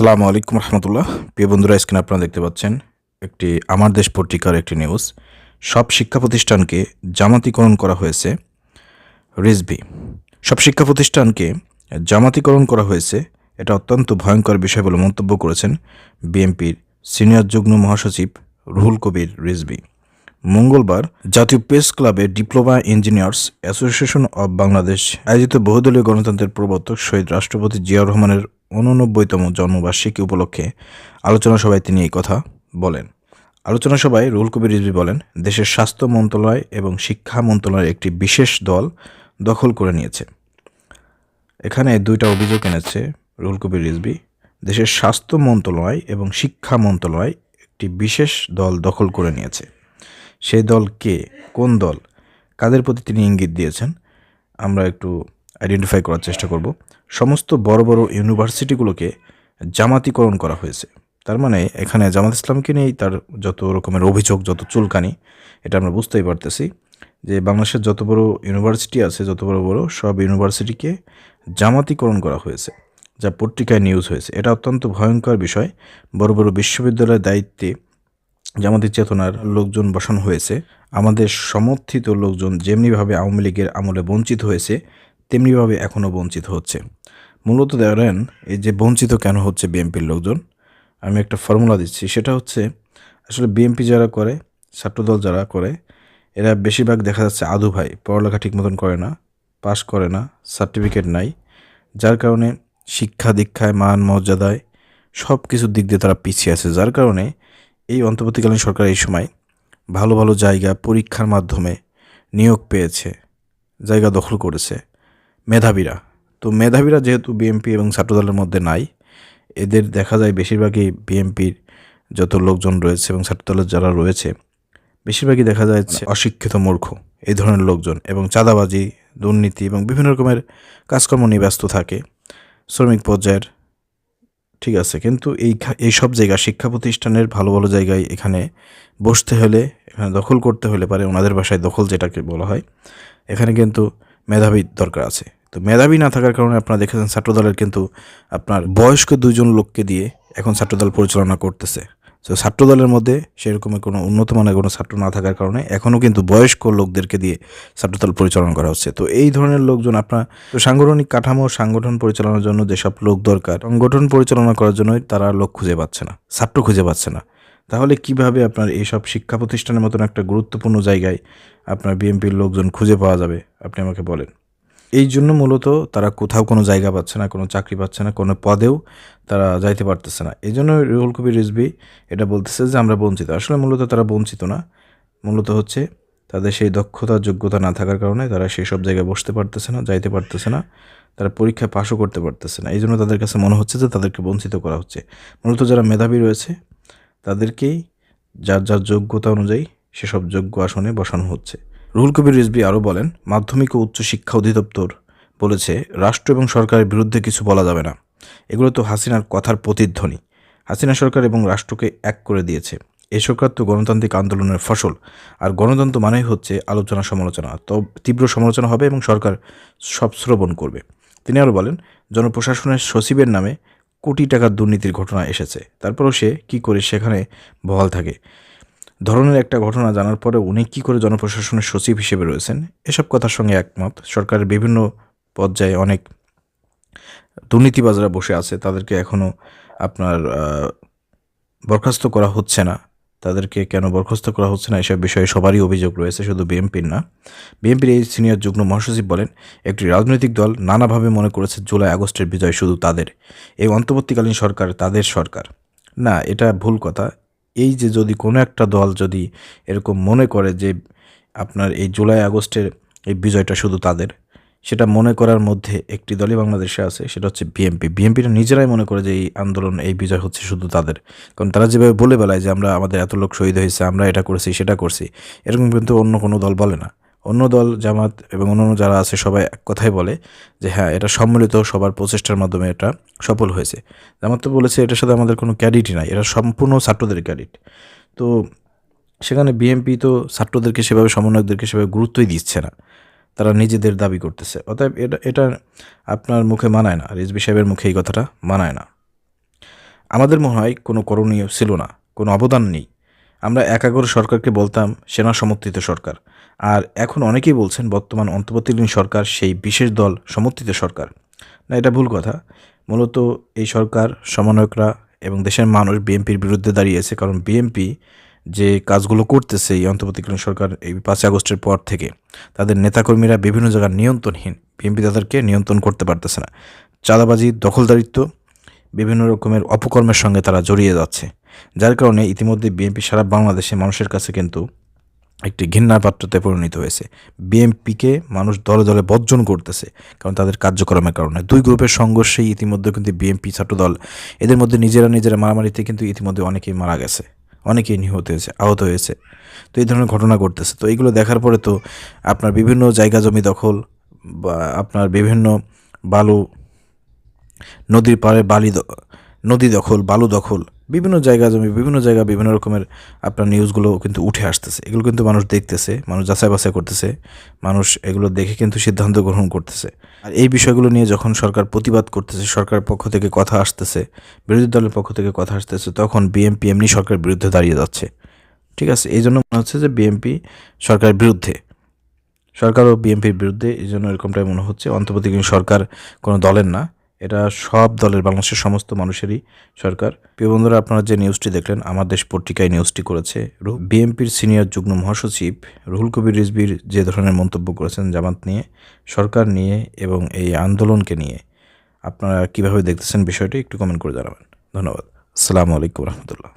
আসসালামু আলাইকুম রহমতুল্লাহ। প্রিয় বন্ধুরা, স্ক্রিনে আপনারা দেখতে পাচ্ছেন একটি আমার দেশ পত্রিকার একটি নিউজ। সব শিক্ষা প্রতিষ্ঠানকে জামাতিকরণ করা হয়েছে। রিজভী, সব শিক্ষা প্রতিষ্ঠানকে জামাতিকরণ করা হয়েছে, এটা অত্যন্ত ভয়ঙ্কর বিষয় বলে মন্তব্য করেছেন বিএনপির সিনিয়র যুগ্ম মহাসচিব রুহুল কবির রিজভী। মঙ্গলবার জাতীয় প্রেস ক্লাবে diploma engineers association of Bangladesh আয়োজিত বহুদলীয় গণতন্ত্রের প্রবর্তক শহীদ রাষ্ট্রপতি জিয়াউর রহমানের 89তম জন্মবার্ষিকী উপলক্ষে আলোচনা সভায় তিনি এই কথা বলেন। আলোচনা সভায় রুহুল কবির রিজভী বলেন, দেশের স্বাস্থ্য মন্ত্রণালয় এবং শিক্ষা মন্ত্রণালয়ের একটি বিশেষ দল দখল করে নিয়েছে। এখানে দুইটা অভিযোগ এনেছে রুহুল কবির রিজভী। দেশের স্বাস্থ্য মন্ত্রণালয় এবং শিক্ষা মন্ত্রণালয় একটি বিশেষ দল দখল করে নিয়েছে। সেই দল কে, কোন দল, কাদের প্রতি তিনি ইঙ্গিত দিয়েছেন আমরা একটু আইডেন্টিফাই করার চেষ্টা করব। সমস্ত বড় বড় ইউনিভার্সিটিগুলোকে জামাতিকরণ করা হয়েছে। তার মানে এখানে জামাত ইসলামকে নিয়েই তার যত রকমের অভিযোগ, যত চুলকানি, এটা আমরা বুঝতেই পারতেছি যে বাংলাদেশের যত বড় ইউনিভার্সিটি আছে, যত বড় বড় সব ইউনিভার্সিটিকে জামাতিকরণ করা হয়েছে, যা পত্রিকায় নিউজ হয়েছে। এটা অত্যন্ত ভয়ঙ্কর বিষয়। বড় বড় বিশ্ববিদ্যালয়ের দায়িত্বে জামাতি চেতনার লোকজন বসানো হয়েছে। আমাদের সমর্থিত লোকজন যেমনিভাবে আওয়ামী লীগের আমলে বঞ্চিত হয়েছে, তেমনিভাবে এখনও বঞ্চিত হচ্ছে। মূলত ধরেন এই যে বঞ্চিত কেন হচ্ছে বিএনপির লোকজন, আমি একটা ফর্মুলা দিচ্ছি। সেটা হচ্ছে আসলে বিএনপি যারা করে, ছাত্রদল যারা করে, এরা বেশিরভাগ দেখা যাচ্ছে আদু ভাই, পড়ালেখা ঠিক মতন করে না, পাশ করে না, সার্টিফিকেট নাই, যার কারণে শিক্ষা দীক্ষায়, মান মর্যাদায় সব কিছুর দিক দিয়ে তারা পিছিয়ে আছে। যার কারণে এই অন্তর্বর্তীকালীন সরকার এই সময় ভালো ভালো জায়গা পরীক্ষার মাধ্যমে নিয়োগ পেয়েছে, জায়গা দখল করেছে মেধাবীরা। তো মেধাবীরা যেহেতু বিএনপি এবং ছাত্রদলের মধ্যে নাই, এদের দেখা যায় বেশিরভাগই বিএনপির যত লোকজন রয়েছে এবং ছাত্রদলের যারা রয়েছে বেশিরভাগই দেখা যাচ্ছে অশিক্ষিত মূর্খ এই ধরনের লোকজন, এবং চাঁদাবাজি, দুর্নীতি এবং বিভিন্ন রকমের কাজকর্ম নিয়ে ব্যস্ত থাকে শ্রমিক পর্যায়ের। ঠিক আছে, কিন্তু এই সব জায়গা, শিক্ষা প্রতিষ্ঠানের ভালো ভালো জায়গায় এখানে বসতে হলে, এখানে দখল করতে হলে পারে, ওনাদের ভাষায় দখল যেটাকে বলা হয়, এখানে কিন্তু মেধাবী দরকার আছে। তো মেধাবী না থাকার কারণে আপনারা দেখেছেন ছাত্রদলের কিন্তু আপনার বয়স্ক দুইজন লোককে দিয়ে এখন ছাত্রদল পরিচালনা করতেছে। তো ছাত্রদলের মধ্যে সেরকম কোনো উন্নত মানের কোনো ছাত্র না থাকার কারণে এখনও কিন্তু বয়স্ক লোকদেরকে দিয়ে ছাত্রদল পরিচালনা করা হচ্ছে। তো এই ধরনের লোকজন আপনার তো সাংগঠনিক কাঠামো, সংগঠন পরিচালনার জন্য যেসব লোক দরকার, সংগঠন পরিচালনা করার জন্যই তারা লোক খুঁজে পাচ্ছে না, ছাত্র খুঁজে পাচ্ছে না। তাহলে কিভাবে আপনার এইসব শিক্ষা প্রতিষ্ঠানের মতন একটা গুরুত্বপূর্ণ জায়গায় আপনার বিএনপির লোকজন খুঁজে পাওয়া যাবে, আপনি আমাকে বলেন। এই জন্য মূলত তারা কোথাও কোনো জায়গা পাচ্ছে না, কোনো চাকরি পাচ্ছে না, কোনো পদেও তারা যাইতে পারতেছে না। এই জন্য রুহুল কবির রিজভী এটা বলতেছে যে আমরা বঞ্চিত। আসলে মূলত তারা বঞ্চিত না, মূলত হচ্ছে তাদের সেই দক্ষতা, যোগ্যতা না থাকার কারণে তারা সেই সব জায়গায় বসতে পারতেছে না, যাইতে পারতেছে না, তারা পরীক্ষায় পাশও করতে পারতেছে না। এই জন্য তাদের কাছে মনে হচ্ছে যে তাদেরকে বঞ্চিত করা হচ্ছে। মূলত যারা মেধাবী রয়েছে তাদেরকেই যার যার যোগ্যতা অনুযায়ী সেসব যোগ্য আসনে বসানো হচ্ছে। রুহুল কবির রিজভী আরও বলেন, মাধ্যমিক ও উচ্চ শিক্ষা অধিদপ্তর বলেছে রাষ্ট্র এবং সরকারের বিরুদ্ধে কিছু বলা যাবে না। এগুলো তো হাসিনার কথার প্রতিধ্বনি। হাসিনা সরকার এবং রাষ্ট্রকে এক করে দিয়েছে। এই সরকার তো গণতান্ত্রিক আন্দোলনের ফসল, আর গণতন্ত্র মানেই হচ্ছে আলোচনা সমালোচনা। তো তীব্র সমালোচনা হবে এবং সরকার সব শ্রবণ করবে। তিনি আরও বলেন, জনপ্রশাসনের সচিবের নামে কোটি টাকার দুর্নীতির ঘটনা এসেছে, তারপরেও সে কী করে সেখানে বহাল থাকে। ধরনের একটা ঘটনা জানার পরে উনি কী করে জনপ্রশাসনের সচিব হিসেবে রয়েছেন, এসব কথার সঙ্গে একমত। সরকারের বিভিন্ন পর্যায়ে অনেক দুর্নীতিবাজরা বসে আছে, তাদেরকে এখনও আপনার বরখাস্ত করা হচ্ছে না। তাদেরকে কেন বরখাস্ত করা হচ্ছে না, এসব বিষয়ে সবারই অভিযোগ রয়েছে, শুধু বিএনপির না। বিএনপির এই সিনিয়র যুগ্ম মহাসচিব বলেন, একটি রাজনৈতিক দল নানাভাবে মনে করেছে জুলাই আগস্টের বিজয় শুধু তাদের, এই অন্তর্বর্তীকালীন সরকার তাদের সরকার। না, এটা ভুল কথা। এই যে যদি কোনো একটা দল যদি এরকম মনে করে যে আপনার এই জুলাই আগস্টের এই বিজয়টা শুধু তাদের, সেটা মনে করার মধ্যে একটি দলই বাংলাদেশে আছে, সেটা হচ্ছে বিএনপি। বিএনপিটা নিজেরাই মনে করে যে এই আন্দোলন, এই বিজয় হচ্ছে শুধু তাদের। কারণ তারা যেভাবে বলে বেড়ায় যে আমরা, আমাদের এত লোক শহীদ হয়েছে, আমরা এটা করছি সেটা করছি, এরকম কিন্তু অন্য কোনো দল বলে না। অন্য দল, জামাত এবং অন্যান্য যারা আছে সবাই এক কথাই বলে যে হ্যাঁ, এটা সম্মিলিত সবার প্রচেষ্টার মাধ্যমে এটা সফল হয়েছে। জামাত তো বলেছে এটার সাথে আমাদের কোনো ক্যাডিটই নাই, এটা সম্পূর্ণ ছাত্রদের ক্যাডিট। তো সেখানে বিএনপি তো ছাত্রদেরকে সেভাবে, সমন্বয়কদেরকে সেভাবে গুরুত্বই দিচ্ছে না, তারা নিজেদের দাবি করতেছে। অতএব এটা এটা আপনার মুখে মানায় না, রিজভী সাহেবের মুখে এই কথাটা মানায় না। আমাদের মনে হয় কোনো করণীয় ছিল না, কোনো অবদান নেই। আমরা একাগ্র সরকারকে বলতাম সেনা সমর্থিত সরকার, আর এখন অনেকেই বলছেন বর্তমান অন্তর্বর্তীকালীন সরকার সেই বিশেষ দল সমর্থিত সরকার। না, এটা ভুল কথা। মূলত এই সরকার সমন্বয়করা এবং দেশের মানুষ বিএনপির বিরুদ্ধে দাঁড়িয়েছে, কারণ বিএনপি যে কাজগুলো করতেছে এই অন্তর্বর্তীকালীন সরকার এই 5ই আগস্টের পর থেকে, তাদের নেতাকর্মীরা বিভিন্ন জায়গায় নিয়ন্ত্রণহীন, বিএনপি তাদেরকে নিয়ন্ত্রণ করতে পারতেছে না। চাঁদাবাজি, দখলদারিত্ব, বিভিন্ন রকমের অপকর্মের সঙ্গে তারা জড়িয়ে যাচ্ছে, যার কারণে ইতিমধ্যে বিএনপি সারা বাংলাদেশে মানুষের কাছে কিন্তু একটি ঘৃণার পাত্রতে পরিণত হয়েছে। বিএনপিকে মানুষ দলে দলে বর্জন করতেছে, কারণ তাদের কার্যক্রমের কারণে। দুই গ্রুপের সংঘর্ষেই ইতিমধ্যে কিন্তু বিএনপি ছাত্রদল এদের মধ্যে নিজেরা মারামারিতে কিন্তু ইতিমধ্যে অনেকেই মারা গেছে, অনেকেই নিহত হয়েছে, আহত হয়েছে। তো এই ধরনের ঘটনা ঘটতেছে। তো এইগুলো দেখার পরে তো আপনার বিভিন্ন জায়গা জমি দখল, বা আপনার বিভিন্ন বালু, নদীর পাড়ে নদী দখল, বালু দখল, বিভিন্ন জায়গা জমি, বিভিন্ন জায়গা বিভিন্ন রকমের আপনার নিউজগুলো কিন্তু উঠে আসতেছে। এগুলো কিন্তু মানুষ দেখতেছে, মানুষ যাচাই বাছাই করতেছে, মানুষ এগুলো দেখে কিন্তু সিদ্ধান্ত গ্রহণ করতেছে। আর এই বিষয়গুলো নিয়ে যখন সরকার প্রতিবাদ করতেছে, সরকারের পক্ষ থেকে কথা আসতেছে, বিরোধী দলের পক্ষ থেকে কথা আসতেছে, তখন বিএনপি এমনি সরকারের বিরুদ্ধে দাঁড়িয়ে যাচ্ছে। ঠিক আছে, এই জন্য মনে হচ্ছে যে বিএনপি সরকারের বিরুদ্ধে, সরকার ও বিএনপির বিরুদ্ধে। এই জন্য এরকমটাই মনে হচ্ছে। অন্তর্বর্তীকালীন সরকার কোনো দলের না, এটা সব দলের, বাংলাদেশের সমস্ত মানুষেরই সরকার। প্রিয় বন্ধুরা, আপনারা যে নিউজটি দেখলেন আমার দেশ পত্রিকায় নিউজটি করেছে। বিএনপির সিনিয়র যুগ্ম মহাসচিব রুহুল কবির রিজভীর যে ধরনের মন্তব্য করেছেন জামাত নিয়ে, সরকার নিয়ে এবং এই আন্দোলনকে নিয়ে, আপনারা কীভাবে দেখতেছেন বিষয়টি একটু কমেন্ট করে জানাবেন। ধন্যবাদ। আসসালামু আলাইকুম রহমতুল্লাহ।